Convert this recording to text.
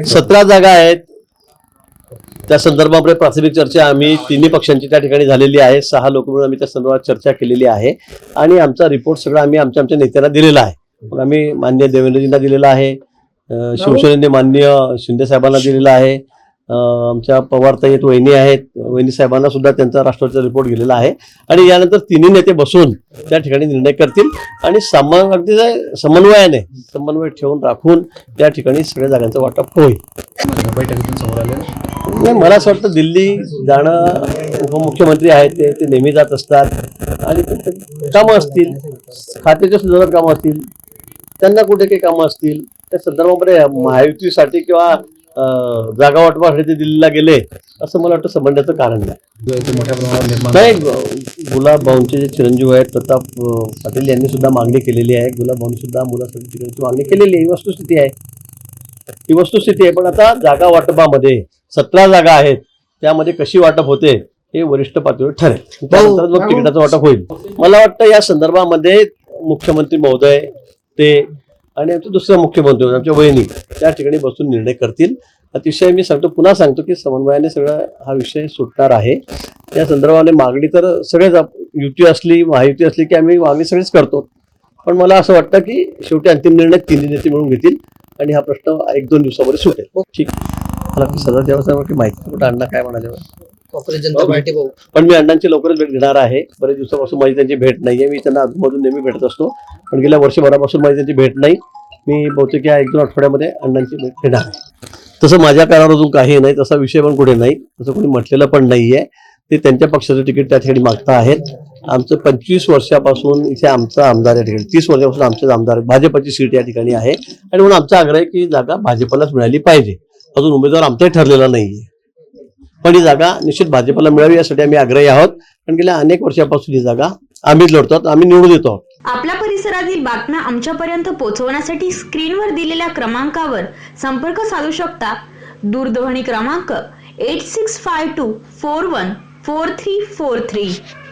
17 जागा आहेत. त्या संदर्भामध्ये प्राथमिक चर्चा आम्ही तिन्ही पक्षांची त्या ठिकाणी झालेली आहे. 6 लोक मिळून आम्ही त्या संदर्भात चर्चा केलेली आहे आणि आमचा रिपोर्ट सगळा आम्ही आमच्या नेत्यांना दिलेला आहे. मग आम्ही माननीय देवेंद्रजींना दिलेला आहे, शिवसेनेने माननीय शिंदे साहेबांना दिलेला आहे, आमच्या पवारताई वहिनी आहेत, वहिनी साहेबांना सुद्धा त्यांचा राष्ट्रवादीचा रिपोर्ट गेलेला आहे आणि यानंतर तिन्ही नेते बसून त्या ठिकाणी निर्णय करतील आणि समन्वय ठेवून राखून त्या ठिकाणी सगळ्या जागांचं वाटप होईल. मला असं वाटतं दिल्ली जाणं उपमुख्यमंत्री आहेत ते नेहमी जात असतात आणि कामं असतील, खात्याच्या संदर्भात कामं असतील, त्यांना कुठे काही कामं असतील त्या संदर्भामध्ये महायुतीसाठी किंवा जागा वाटपासाठी ते दिल्लीला गेले असं मला वाटतं समजण्याचं कारण नाही. गुलाब भाऊंचे जे चिरंजीव आहेत प्रताप पाटील यांनी सुद्धा मागणी केलेली आहे. गुलाब भाऊंनी सुद्धा मुलासाठी तिकडची मागणी केलेली आहे. ही वस्तुस्थिती आहे. पण आता जागा वाटपामध्ये 17 जागा आहेत, त्यामध्ये कशी वाटप होते हे वरिष्ठ पातळीवर ठरेल. त्यानंतर मग तिकिटाचं वाटप होईल. मला वाटतं या संदर्भामध्ये मुख्यमंत्री महोदय ते आणि आमचे दुसरे मुख्यमंत्री आमच्या वहिनी त्या ठिकाणी बसून निर्णय करतील. अतिशय मी पुन्हा सांगतो की समन्वयाने सगळा हा विषय सुटणार आहे. त्या संदर्भाने मागणी तर सगळेच युती असली महायुती असली की आम्ही मागणी सगळेच करतो. पण मला असं वाटतं की शेवटी अंतिम निर्णय तिन्ही नेते मिळून घेतील आणि हा प्रश्न 1-2 दिवसामध्ये सुटेल. ठीक, मला सगळं तेव्हा की माहिती कुठं अण्णा काय म्हणाले काँग्रेस जनता पार्टी भाऊ. पण मी अण्णांची लवकरच भेट घेणार आहे. बरेच दिवसापासून माझी त्यांची भेट नाहीये. मी त्यांना अजूनमधून नेहमी भेटत असतो, पण गेल्या वर्षभरापासून माझी त्यांची भेट नाही. मी बहुतेक या 1-2 आठवड्यामध्ये अण्णांची भेट घेणार आहे. तसं माझ्या कानावर अजून काही नाही, तसा विषय पण कुठे नाही, तसं कोणी म्हटलेलं पण नाहीये. ते त्यांच्या पक्षाचं तिकीट त्या ठिकाणी मागता आहेत. आमचं 25 वर्षापासून इथे आमचा आमदार या ठिकाणी 30 वर्षापासून आमचेच आमदार भाजपची सीट या ठिकाणी आहे आणि म्हणून आमचा आग्रह आहे की जागा भाजपलाच मिळाली पाहिजे. अजून उमेदवार आमचाही ठरलेला नाहीये, पण ही जागा निश्चित भाजपला मिळावी यासाठी आम्ही आग्रही आहोत. कारण गेल्या अनेक वर्षापासून ही जागा आम्हीच लढतो, आम्ही निवडून येतो. आपल्या परिसरातील बातम्या आमच्यापर्यंत पोहोचवण्यासाठी स्क्रीनवर दिलेल्या क्रमांकावर संपर्क साधू शकता. दूरध्वनी क्रमांक 8652414343.